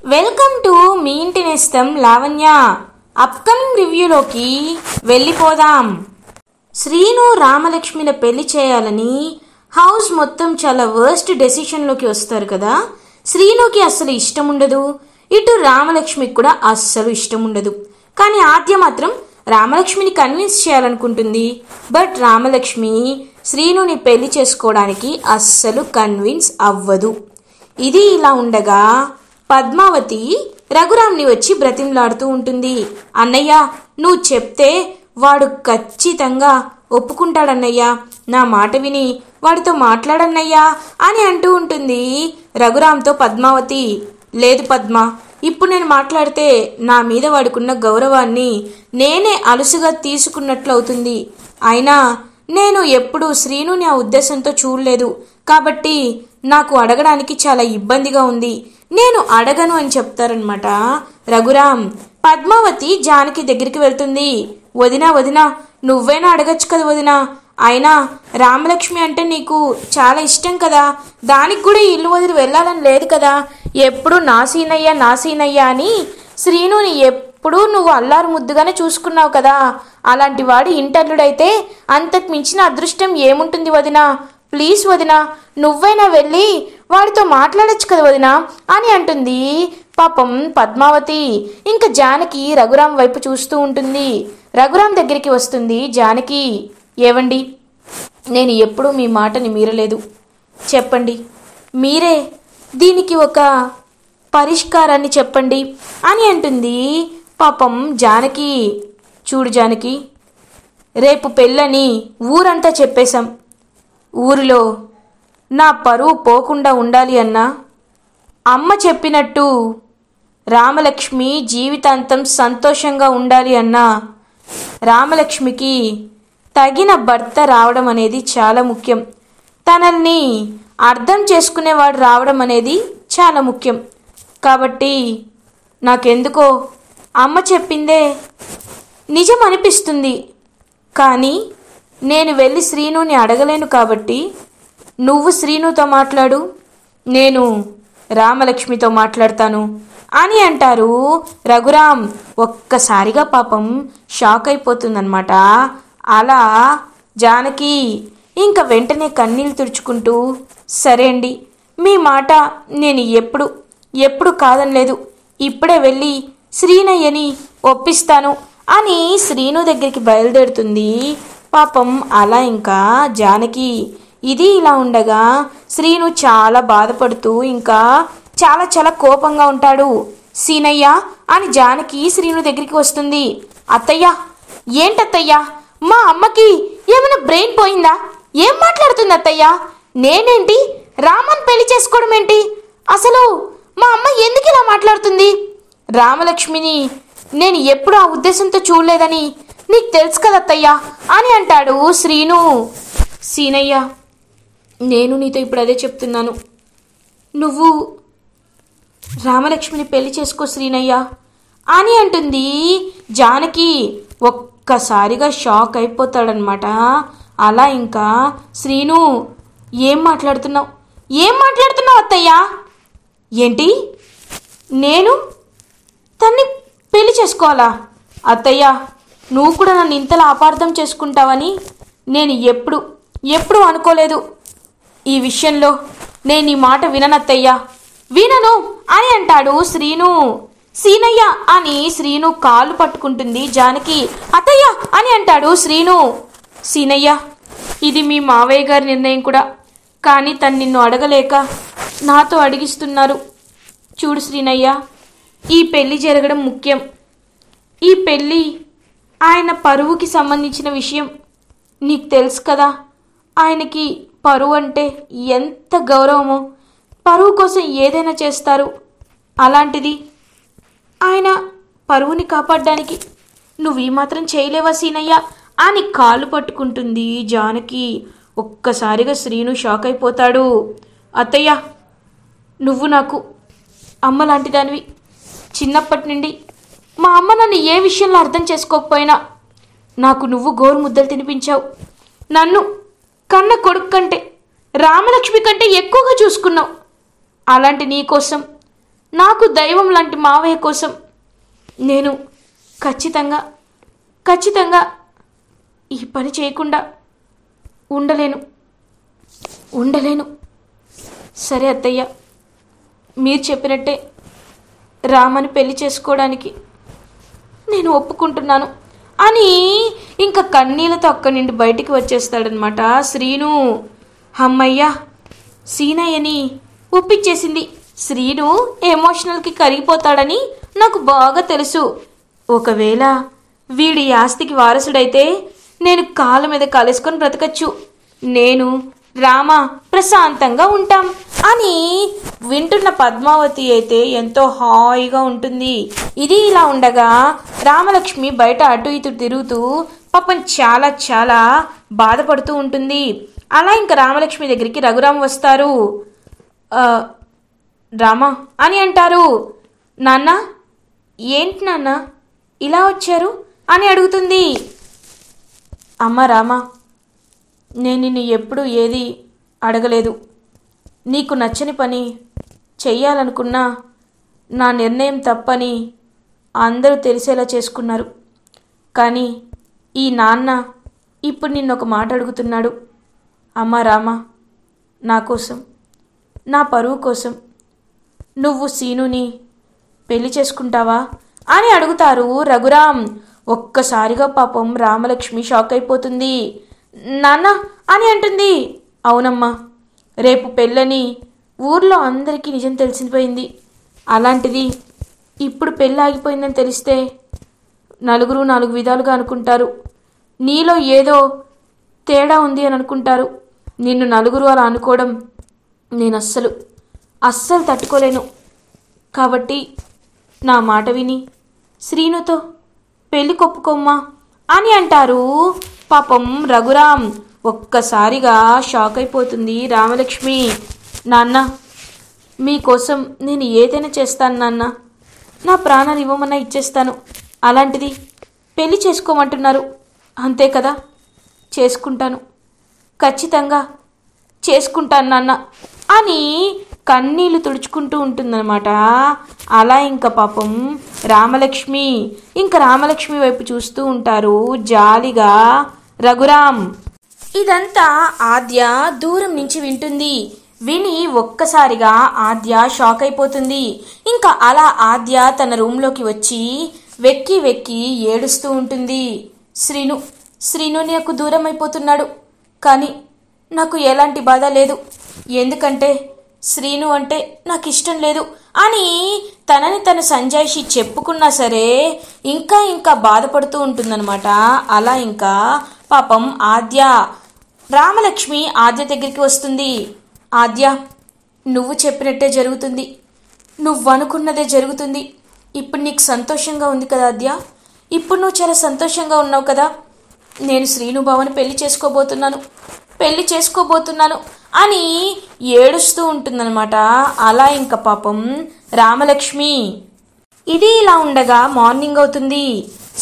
Welcome to me ఇంటి నేస్తం Lavanya. Upcoming రివ్యూలోకి వెళ్ళిపోదాం. శ్రీను రామలక్ష్మిని పెళ్లి చేయాలని హౌస్ మొత్తం చాలా వర్స్ట్ డెసిషన్లోకి వస్తారు కదా. శ్రీనుకి అస్సలు ఇష్టం ఉండదు, ఇటు రామలక్ష్మికి కూడా అస్సలు ఇష్టం ఉండదు. కానీ ఆద్య మాత్రం రామలక్ష్మిని కన్విన్స్ చేయాలనుకుంటుంది. బట్ రామలక్ష్మి శ్రీనుని పెళ్లి చేసుకోవడానికి అస్సలు కన్విన్స్ అవ్వదు. ఇది ఇలా ఉండగా పద్మావతి రఘురామ్ని వచ్చి బ్రతిమలాడుతూ ఉంటుంది. అన్నయ్య, నువ్వు చెప్తే వాడు ఖచ్చితంగా ఒప్పుకుంటాడన్నయ్యా, నా మాట విని వాడితో మాట్లాడన్నయ్యా అని అంటూ ఉంటుంది రఘురామ్తో పద్మావతి. లేదు పద్మ, ఇప్పుడు నేను మాట్లాడితే నా మీద వాడుకున్న గౌరవాన్ని నేనే అలుసుగా తీసుకున్నట్లు అవుతుంది. అయినా నేను ఎప్పుడూ శ్రీనుని ఆ ఉద్దేశంతో చూడలేదు కాబట్టి నాకు అడగడానికి చాలా ఇబ్బందిగా ఉంది. నేను అడగను అని చెప్తారనమాట రఘురామ్. పద్మావతి జానకి దగ్గరికి వెళ్తుంది. వదినా వదినా, నువ్వైనా అడగచ్చు కదా వదినా, అయినా రామలక్ష్మి అంటే నీకు చాలా ఇష్టం కదా, దానికి కూడా ఇల్లు వదిలి వెళ్ళాలని లేదు కదా, ఎప్పుడు నా సీనయ్య అని శ్రీనుని ఎప్పుడు నువ్వు అల్లారు ముద్దుగానే చూసుకున్నావు కదా, అలాంటి వాడు ఇంటర్లుడైతే అంతకు మించిన అదృష్టం ఏముంటుంది వదినా, ప్లీజ్ వదినా, నువ్వైనా వెళ్ళి వాడితో మాట్లాడచ్చు కదా వదినా అని అంటుంది పాపం పద్మావతి. ఇంకా జానకి రఘురామ్ వైపు చూస్తూ ఉంటుంది. రఘురామ్ దగ్గరికి వస్తుంది జానకి. ఏవండి, నేను ఎప్పుడూ మీ మాటని మీరలేదు, చెప్పండి, మీరే దీనికి ఒక పరిష్కారాన్ని చెప్పండి అని అంటుంది పాపం జానకి. చూడు జానకి, రేపు పెళ్ళని ఊరంతా చెప్పేశాం. ఊరిలో నా పరువు పోకుండా ఉండాలి అన్నా, అమ్మ చెప్పినట్టు రామలక్ష్మి జీవితాంతం సంతోషంగా ఉండాలి అన్నా, రామలక్ష్మికి తగిన భర్త రావడం అనేది చాలా ముఖ్యం. తనల్ని అర్థం చేసుకునేవాడు రావడం అనేది చాలా ముఖ్యం. కాబట్టి నాకెందుకో అమ్మ చెప్పిందే నిజం అనిపిస్తుంది. కానీ నేను వెళ్ళి శ్రీనుని అడగలేను కాబట్టి నువ్వు శ్రీనుతో మాట్లాడు, నేను రామలక్ష్మితో మాట్లాడతాను అని అంటారు రఘురామ్. ఒక్కసారిగా పాపం షాక్ అయిపోతుందన్నమాట. అలా జానకి ఇంకా వెంటనే కన్నీళ్ళు తుడుచుకుంటూ, సరే అండి, మీ మాట నేను ఎప్పుడు కాదనలేదు, ఇప్పుడే వెళ్ళి శ్రీనయ్యని ఒప్పిస్తాను అని శ్రీను దగ్గరికి బయలుదేరుతుంది పాపం. అలా ఇంకా జానకి. ఇది ఇలా ఉండగా శ్రీను చాలా బాధపడుతూ ఇంకా చాలా కోపంగా ఉంటాడు. సీనయ్య అని జానకి శ్రీను దగ్గరికి వస్తుంది. అత్తయ్య, ఏంటత్తయ్యా, మా అమ్మకి ఏమైనా బ్రెయిన్ పోయిందా? ఏం మాట్లాడుతుంది అత్తయ్య? నేనేంటి రామన్ పెళ్లి చేసుకోవడం ఏంటి? అసలు మా అమ్మ ఎందుకు ఇలా మాట్లాడుతుంది? రామలక్ష్మిని నేను ఎప్పుడు ఆ ఉద్దేశంతో చూడలేదని నీకు తెలుసు కదత్తయ్యా అని అంటాడు శ్రీను. సీనయ్య, నేను నీతో ఇప్పుడు అదే చెప్తున్నాను, నువ్వు రామలక్ష్మిని పెళ్లి చేసుకో శ్రీనయ్య అని అంటుంది జానకి. ఒక్కసారిగా షాక్ అయిపోతాడనమాట. అలా ఇంకా శ్రీను, ఏం మాట్లాడుతున్నావు అత్తయ్యా? ఏంటి, నేను తన్ని పెళ్లి చేసుకోవాలా? అత్తయ్య, నువ్వు కూడా నన్ను ఇంతలా అపార్థం చేసుకుంటావని నేను ఎప్పుడు అనుకోలేదు. ఈ విషయంలో నేను ఈ మాట విననత్తయ్యా, వినను అని అంటాడు శ్రీను. సీనయ్య అని శ్రీను కాళ్ళు పట్టుకుంటుంది జానకి. అత్తయ్య అని అంటాడు శ్రీను. సీనయ్య, ఇది మీ మావయ్య గారి నిర్ణయం కూడా, కానీ తను నిన్ను అడగలేక నాతో అడిగిస్తున్నారు. చూడు శ్రీనయ్య, ఈ పెళ్లి జరగడం ముఖ్యం. ఈ పెళ్ళి ఆయన పరువుకి సంబంధించిన విషయం. నీకు తెలుసు కదా, ఆయనకి పరువు అంటే ఎంత గౌరవమో, పరువు కోసం ఏదైనా చేస్తారు. అలాంటిది ఆయన పరువుని కాపాడడానికి నువ్వు ఈ మాత్రం చేయలేవా సీనయ్య అని కాళ్ళు పట్టుకుంటుంది జానకి. ఒక్కసారిగా శ్రీను షాక్ అయిపోతాడు. అత్తయ్య, నువ్వు నాకు అమ్మ లాంటి దానివి. చిన్నప్పటి నుండి మా అమ్మ నన్ను ఏ విషయంలో అర్థం చేసుకోకపోయినా నాకు నువ్వు గోరు ముద్దలు తినిపించావు. నన్ను కన్న కొడుకు కంటే రామలక్ష్మి కంటే ఎక్కువగా చూసుకున్నావు. అలాంటి నీకోసం నాకు దైవం లాంటి మావయ్య కోసం నేను ఖచ్చితంగా ఖచ్చితంగా ఈ పని చేయకుండా ఉండలేను ఉండలేను సరే అత్తయ్య, మీరు చెప్పినట్టే రామని పెళ్లి చేసుకోవడానికి నేను ఒప్పుకుంటున్నాను అని ఇంకా కన్నీళ్ళతో అక్కడి నుండి బయటికి వచ్చేస్తాడనమాట శ్రీను. అమ్మయ్యా, సీనయ్యని ఒప్పించేసింది. శ్రీను ఎమోషనల్కి కరిగిపోతాడని నాకు బాగా తెలుసు. ఒకవేళ వీడి ఆస్తికి వారసుడైతే నేను కాళ్ళ మీద కాలేసుకొని బ్రతకచ్చు, నేను రామ ప్రశాంతంగా ఉంటాం అని వింటున్న పద్మావతి అయితే ఎంతో హాయిగా ఉంటుంది. ఇది ఇలా ఉండగా రామలక్ష్మి బయట అటు ఇటు తిరుగుతూ పాపం చాలా చాలా బాధపడుతూ ఉంటుంది. అలా ఇంకా రామలక్ష్మి దగ్గరికి రఘురామ్ వస్తారు. రామా అని అంటారు. నాన్న, ఏంటి నాన్న ఇలా వచ్చారు అని అడుగుతుంది. అమ్మ రామా, నేను నిన్ను ఎప్పుడు ఏది అడగలేదు. నీకు నచ్చని పని చెయ్యాలనుకున్నా నా నిర్ణయం తప్పని అందరూ తెలిసేలా చేసుకున్నారు. కానీ ఈ నాన్న ఇప్పుడు నిన్నొక మాట అడుగుతున్నాడు. అమ్మ రామా, నా కోసం, నా పరువు కోసం నువ్వు సీనుని పెళ్లి చేసుకుంటావా అని అడుగుతారు రఘురామ్. ఒక్కసారిగా పాపం రామలక్ష్మి షాక్ అయిపోతుంది. నాన్న అని అంటుంది. అవునమ్మా, రేపు పెళ్ళని ఊర్లో అందరికీ నిజం తెలిసిపోయింది. అలాంటిది ఇప్పుడు పెళ్ళి ఆగిపోయిందని తెలిస్తే నలుగురు నాలుగు విధాలుగా అనుకుంటారు. నీలో ఏదో తేడా ఉంది అని అనుకుంటారు. నిన్ను నలుగురు అలా అనుకోవడం నేను అస్సలు తట్టుకోలేను. కాబట్టి నా మాట విని శ్రీనుతో పెళ్లి కొప్పుకోమ్మా అని అంటారు. పాపం రఘురామ్ ఒక్కసారిగా షాక్ అయిపోతుంది రామలక్ష్మి. నాన్న, మీకోసం నేను ఏదైనా చేస్తాను నాన్న, నా ప్రాణాలు ఇవ్వమన్నా ఇచ్చేస్తాను. అలాంటిది పెళ్లి చేసుకోమంటున్నారు, అంతే కదా? చేసుకుంటాను, ఖచ్చితంగా చేసుకుంటాను నాన్న అని కన్నీళ్లు తుడుచుకుంటూ ఉంటుందన్నమాట. అలా ఇంకా పాపం రామలక్ష్మి వైపు చూస్తూ ఉంటారు జాలిగా రఘురామ్. ఇదంతా ఆద్య దూరం నుంచి వింటుంది. విని ఒక్కసారిగా ఆద్య షాక్ అయిపోతుంది. ఇంకా అలా ఆద్య తన రూమ్లోకి వచ్చి వెక్కి వెక్కి ఏడుస్తూ ఉంటుంది. శ్రీను నాకు దూరం అయిపోతున్నాడు, కానీ నాకు ఎలాంటి బాధ లేదు. ఎందుకంటే శ్రీను అంటే నాకు ఇష్టం లేదు అని తనని తను సంజాయిషి చెప్పుకున్నా సరే ఇంకా బాధపడుతూ ఉంటుందన్నమాట. అలా ఇంకా పాపం రామలక్ష్మి ఆద్య దగ్గరికి వస్తుంది. ఆద్య, నువ్వు చెప్పినట్టే జరుగుతుంది, నువ్వు అనుకున్నదే జరుగుతుంది. ఇప్పుడు నీకు సంతోషంగా ఉంది కదా ఆద్య? ఇప్పుడు నువ్వు చాలా సంతోషంగా ఉన్నావు కదా? నేను శ్రీను బావని పెళ్లి చేసుకోబోతున్నాను అని ఏడుస్తూ ఉంటుందన్నమాట. అలా ఇంకా పాపం రామలక్ష్మి. ఇది ఇలా ఉండగా మార్నింగ్ అవుతుంది.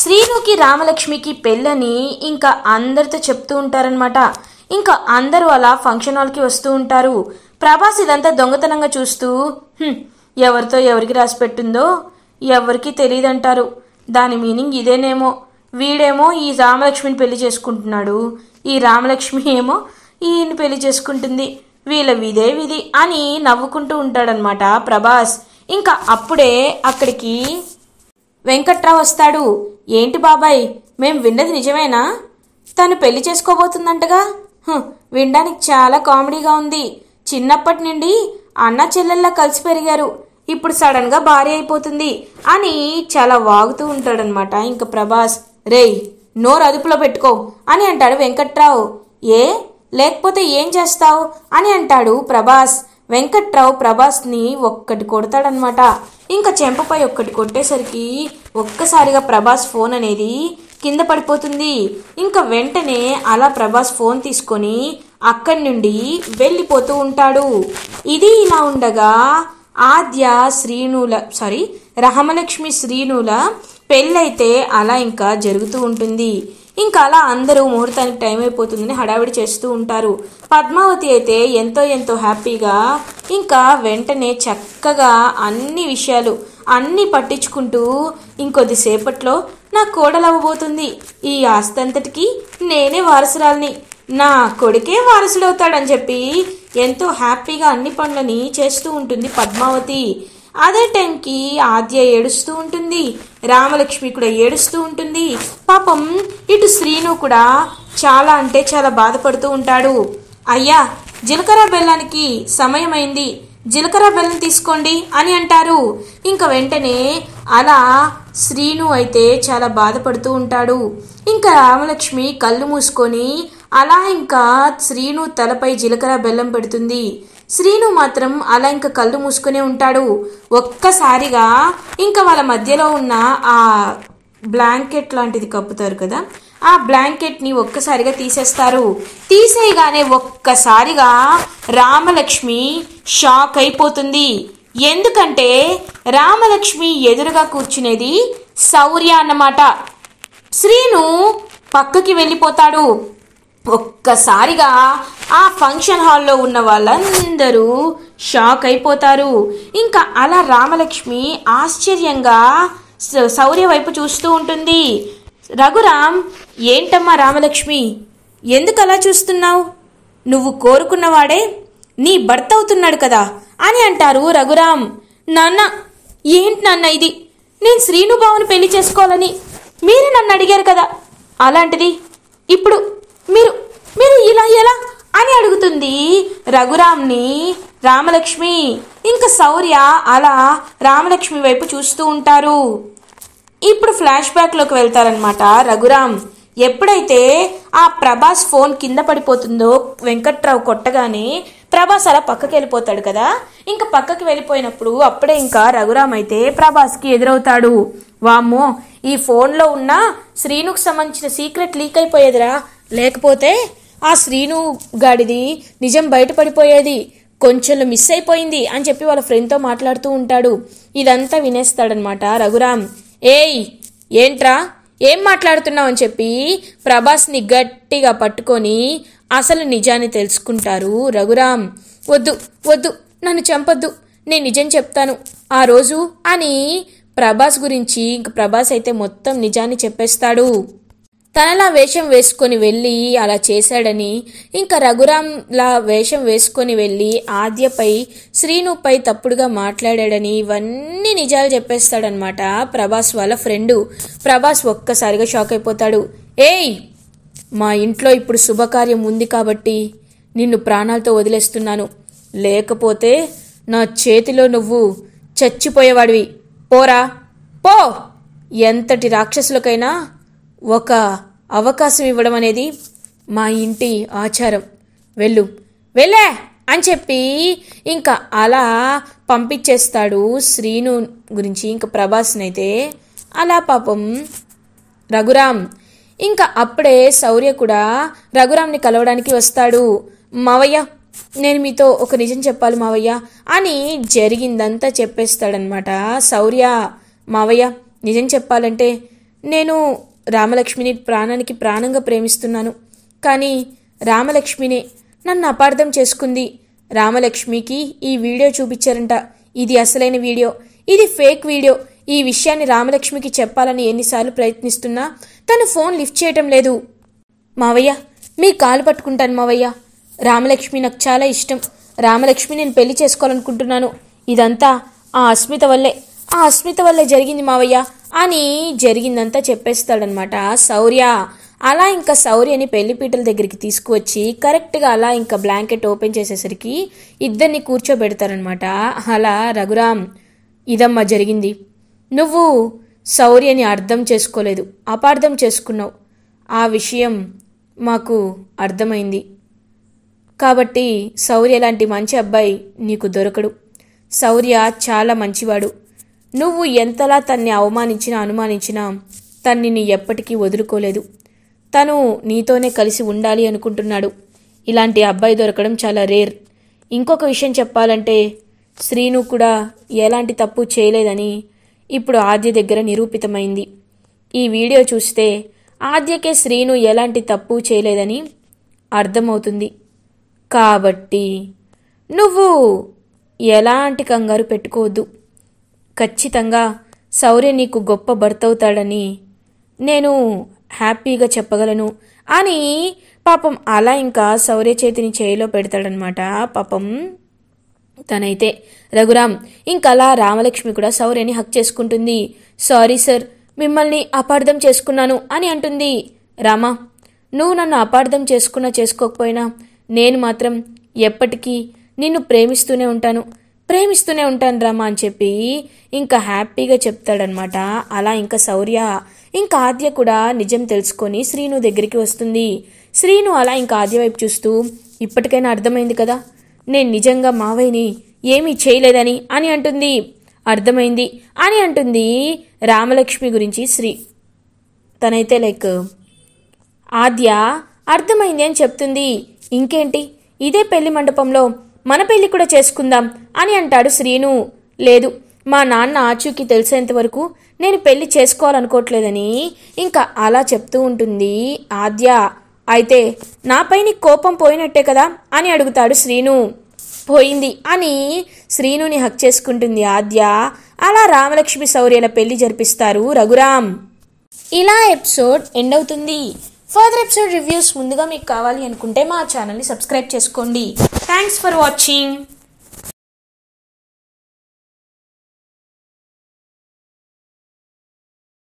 శ్రీనుకి రామలక్ష్మికి పెళ్ళని ఇంకా అందరితో చెప్తూ ఉంటారనమాట. ఇంకా అందరూ అలా ఫంక్షన్ హాల్కి వస్తూ ఉంటారు. ప్రభాస్ ఇదంతా దొంగతనంగా చూస్తూ ఎవరితో ఎవరికి రాసి పెట్టిందో ఎవరికి తెలియదంటారు. దాని మీనింగ్ ఇదేనేమో. వీడేమో ఈ రామలక్ష్మిని పెళ్లి చేసుకుంటున్నాడు, ఈ రామలక్ష్మి ఏమో ఈయన పెళ్లి చేసుకుంటుంది, వీళ్ళ విదే విధి అని నవ్వుకుంటూ ఉంటాడనమాట ప్రభాస్. ఇంకా అప్పుడే అక్కడికి వెంకట్రావు వస్తాడు. ఏంటి బాబాయ్, మేం విన్నది నిజమేనా? తను పెళ్లి చేసుకోబోతుందంటగా? వినడానికి చాలా కామెడీగా ఉంది. చిన్నప్పటి నుండి అన్న చెల్లెల్లా కలిసి పెరిగారు, ఇప్పుడు సడన్ గా భార్య అయిపోతుంది అని చాలా వాగుతూ ఉంటాడనమాట. ఇంకా ప్రభాస్, రేయ్ నోరు అదుపులో పెట్టుకో అని అంటాడు వెంకట్రావు. లేకపోతే ఏం చేస్తావు అని అంటాడు ప్రభాస్. వెంకట్రావు ప్రభాస్ని ఒక్కటి కొడతాడనమాట. ఇంకా చెంపపై ఒక్కటి కొట్టేసరికి ఒక్కసారిగా ప్రభాస్ ఫోన్ అనేది కింద పడిపోతుంది. ఇంకా వెంటనే అలా ప్రభాస్ ఫోన్ తీసుకొని అక్కడి నుండి వెళ్ళిపోతూ ఉంటాడు. ఇది ఇలా ఉండగా రామలక్ష్మి శ్రీనుల పెళ్ళైతే అలా ఇంకా జరుగుతూ ఉంటుంది. ఇంకా అలా అందరూ ముహూర్తానికి టైం అయిపోతుందని హడావిడి చేస్తూ ఉంటారు. పద్మావతి అయితే ఎంతో ఎంతో హ్యాపీగా ఇంకా వెంటనే చక్కగా అన్ని విషయాలు అన్నీ పట్టించుకుంటూ ఇంకొద్దిసేపట్లో నా కోడలవ్వబోతుంది, ఈ ఆస్తి అంతటికి నేనే వారసురాల్ని, నా కొడుకే వారసుడవుతాడని చెప్పి ఎంతో హ్యాపీగా అన్ని పనులని చేస్తూ ఉంటుంది పద్మావతి. అదే టైంకి ఆద్య ఏడుస్తూ ఉంటుంది, రామలక్ష్మి కూడా ఏడుస్తూ ఉంటుంది. పాపం ఇటు శ్రీను కూడా చాలా అంటే చాలా బాధపడుతూ ఉంటాడు. అయ్యా, జీలకర్ర బెల్లానికి సమయమైంది, జీలకర్ర బెల్లం తీసుకోండి అని అంటారు. ఇంకా వెంటనే అలా శ్రీను అయితే చాలా బాధపడుతూ ఉంటాడు. ఇంకా రామలక్ష్మి కళ్ళు మూసుకొని అలా ఇంకా శ్రీను తలపై జీలకర్ర బెల్లం పెడుతుంది. శ్రీను మాత్రం అలా ఇంకా కళ్ళు మూసుకునే ఉంటాడు. ఒక్కసారిగా ఇంకా వాళ్ళ మధ్యలో ఉన్న ఆ బ్లాంకెట్ లాంటిది కప్పుతారు కదా, ఆ బ్లాంకెట్ని ఒక్కసారిగా తీసేస్తారు. తీసేయగానే ఒక్కసారిగా రామలక్ష్మి షాక్ అయిపోతుంది. ఎందుకంటే రామలక్ష్మి ఎదురుగా కూర్చునేది శౌర్య అన్నమాట. శ్రీను పక్కకి వెళ్ళిపోతాడు. ఒక్కసారిగా ఆ ఫంక్షన్ హాల్లో ఉన్న వాళ్ళందరూ షాక్ అయిపోతారు. ఇంకా అలా రామలక్ష్మి ఆశ్చర్యంగా శౌర్య వైపు చూస్తూ ఉంటుంది. రఘురామ్, ఏంటమ్మా రామలక్ష్మి, ఎందుకు అలా చూస్తున్నావు? నువ్వు కోరుకున్నవాడే నీ భర్త అవుతున్నాడు కదా అని అంటారు రఘురామ్. నాన్న, ఏంటి నాన్న ఇది? నేను శ్రీనుబాబుని పెళ్లి చేసుకోవాలని మీరే నన్ను అడిగారు కదా, అలాంటిది ఇప్పుడు మీరు మీరు ఇలా ఎలా అని అడుగుతుంది రఘురామ్ని రామలక్ష్మి. ఇంకా శౌర్య అలా రామలక్ష్మి వైపు చూస్తూ ఉంటారు. ఇప్పుడు ఫ్లాష్ బ్యాక్లోకి వెళ్తారనమాట రఘురామ్. ఎప్పుడైతే ఆ ప్రభాస్ ఫోన్ కింద పడిపోతుందో వెంకట్రావు కొట్టగానే ప్రభాస్ అలా పక్కకి వెళ్ళిపోతాడు కదా. ఇంకా పక్కకి వెళ్ళిపోయినప్పుడు అప్పుడే ఇంకా రఘురామ్ అయితే ప్రభాస్కి ఎదురవుతాడు. వామ్మో, ఈ ఫోన్లో ఉన్న శ్రీనుకు సంబంధించిన సీక్రెట్ లీక్ అయిపోయేదిరా, లేకపోతే ఆ శ్రీను గాడిది నిజం బయటపడిపోయేది, కొంచెం మిస్ అయిపోయింది అని చెప్పి వాళ్ళ ఫ్రెండ్తో మాట్లాడుతూ ఉంటాడు. ఇదంతా వినేస్తాడనమాట రఘురామ్. ఏయ్, ఏంట్రా, ఏం మాట్లాడుతున్నావు అని చెప్పి ప్రభాస్ని గట్టిగా పట్టుకొని అసలు నిజాన్ని తెలుసుకుంటారు రఘురామ్. వద్దు వద్దు, నన్ను చంపొద్దు, నేను నిజం చెప్తాను ఆ రోజు అని ప్రభాస్ గురించి ఇంక ప్రభాస్ అయితే మొత్తం నిజాన్ని చెప్పేస్తాడు. తనలా వేషం వేసుకొని వెళ్ళి అలా చేశాడని, ఇంకా రఘురామ్లా వేషం వేసుకొని వెళ్ళి ఆద్యపై శ్రీనుపై తప్పుడుగా మాట్లాడాడని ఇవన్నీ నిజాలు చెప్పేస్తాడనమాట ప్రభాస్ వాళ్ళ ఫ్రెండు. ప్రభాస్ ఒక్కసారిగా షాక్ అయిపోతాడు. ఏయ్, మా ఇంట్లో ఇప్పుడు శుభకార్యం ఉంది కాబట్టి నిన్ను ప్రాణాలతో వదిలేస్తున్నాను, లేకపోతే నా చేతిలో నువ్వు చచ్చిపోయేవాడివి, పోరా పో. ఎంతటి రాక్షసులకైనా ఒక అవకాశం ఇవ్వడం అనేది మా ఇంటి ఆచారం, వెళ్ళు వెళ్ళే అని చెప్పి ఇంకా అలా పంపించేస్తాడు శ్రీను గురించి ఇంకా ప్రభాస్నైతే. అలా పాపం రఘురామ్ ఇంకా అప్పుడే శౌర్య కూడా రఘురామ్ని కలవడానికి వస్తాడు. మావయ్య, నేను మీతో ఒక నిజం చెప్పాలి మావయ్య అని జరిగిందంతా చెప్పేస్తాడనమాట శౌర్య. మావయ్య, నిజం చెప్పాలంటే నేను రామలక్ష్మిని ప్రాణానికి ప్రాణంగా ప్రేమిస్తున్నాను, కానీ రామలక్ష్మినే నన్ను అపార్థం చేసుకుంది. రామలక్ష్మికి ఈ వీడియో చూపించారంట, ఇది అసలైన వీడియో, ఇది ఫేక్ వీడియో. ఈ విషయాన్ని రామలక్ష్మికి చెప్పాలని ఎన్నిసార్లు ప్రయత్నిస్తున్నా తను ఫోన్ లిఫ్ట్ చేయటం లేదు. మావయ్య, మీ కాలు పట్టుకుంటాను మావయ్య, రామలక్ష్మి నాకు చాలా ఇష్టం, రామలక్ష్మి నేను పెళ్లి చేసుకోవాలనుకుంటున్నాను, ఇదంతా ఆ అస్మిత వల్లే జరిగింది మావయ్య అని జరిగిందంతా చెప్పేస్తాడనమాట శౌర్య. అలా ఇంకా శౌర్యని పెళ్లిపీటల దగ్గరికి తీసుకువచ్చి కరెక్ట్గా అలా ఇంకా బ్లాంకెట్ ఓపెన్ చేసేసరికి ఇద్దరిని కూర్చోబెడతారనమాట. అలా రఘురామ్, ఇదమ్మా జరిగింది, నువ్వు శౌర్యని అర్థం చేసుకోలేదు, అపార్థం చేసుకున్నావు, ఆ విషయం మాకు అర్థమైంది, కాబట్టి శౌర్య లాంటి మంచి అబ్బాయి నీకు దొరకడు. శౌర్య చాలా మంచివాడు, నువ్వు ఎంతలా తన్ని అవమానించినా అనుమానించినా తన్ని ఎప్పటికీ వదులుకోలేదు, తను నీతోనే కలిసి ఉండాలి అనుకుంటున్నాడు. ఇలాంటి అబ్బాయి దొరకడం చాలా రేర్. ఇంకొక విషయం చెప్పాలంటే శ్రీను కూడా ఎలాంటి తప్పు చేయలేదని ఇప్పుడు ఆద్య దగ్గర నిరూపితమైంది. ఈ వీడియో చూస్తే ఆద్యకే శ్రీను ఎలాంటి తప్పు చేయలేదని అర్థమవుతుంది. కాబట్టి నువ్వు ఎలాంటి కంగారు పెట్టుకోవద్దు. ఖచ్చితంగా శౌర్య నీకు గొప్ప భర్త అవుతాడని నేను హ్యాపీగా చెప్పగలను అని పాపం అలా ఇంకా శౌర్య చేతిని చేయిలో పెడతాడనమాట. పాపం తనైతే రఘురామ్ ఇంకలా రామలక్ష్మి కూడా శౌర్యని హక్ చేసుకుంటుంది. సారీ సార్, మిమ్మల్ని అపార్థం చేసుకున్నాను అని అంటుంది. రామా, నువ్వు నన్ను అపార్థం చేసుకోకపోయినా నేను మాత్రం ఎప్పటికీ నిన్ను ప్రేమిస్తూనే ఉంటాను రామా అని చెప్పి ఇంకా హ్యాపీగా చెప్తాడనమాట. అలా ఇంకా శౌర్య ఇంకా ఆద్య కూడా నిజం తెలుసుకొని శ్రీను దగ్గరికి వస్తుంది. శ్రీను అలా ఇంకా ఆద్య వైపు చూస్తూ, ఇప్పటికైనా అర్థమైంది కదా నేను నిజంగా మావయ్యని ఏమీ చేయలేదని అని అంటుంది. అర్థమైంది అని అంటుంది రామలక్ష్మి గురించి శ్రీ. తనైతే ఆద్య అర్థమైంది అని చెప్తుంది. ఇంకేంటి, ఇదే పెళ్లి మండపంలో మన పెళ్లి కూడా చేసుకుందాం అని అంటాడు శ్రీను. లేదు, మా నాన్న ఆచూకీ తెలిసేంత వరకు నేను పెళ్లి చేసుకోవాలనుకోవట్లేదని ఇంకా అలా చెప్తూ ఉంటుంది ఆద్య. అయితే నాపై నీ కోపం పోయినట్టే కదా అని అడుగుతాడు శ్రీను. పోయింది అని శ్రీనుని హక్ చేసుకుంటుంది ఆద్య. అలా రామలక్ష్మి శౌర్యల పెళ్లి జరిపిస్తారు రఘురామ్. ఇలా ఎపిసోడ్ ఎండ్ అవుతుంది. ఫర్దర్ ఎపిసోడ్ రివ్యూస్ ముందుగా మీకు కావాలి అనుకుంటే మా ఛానల్ని సబ్స్క్రైబ్ చేసుకోండి. Thanks for watching.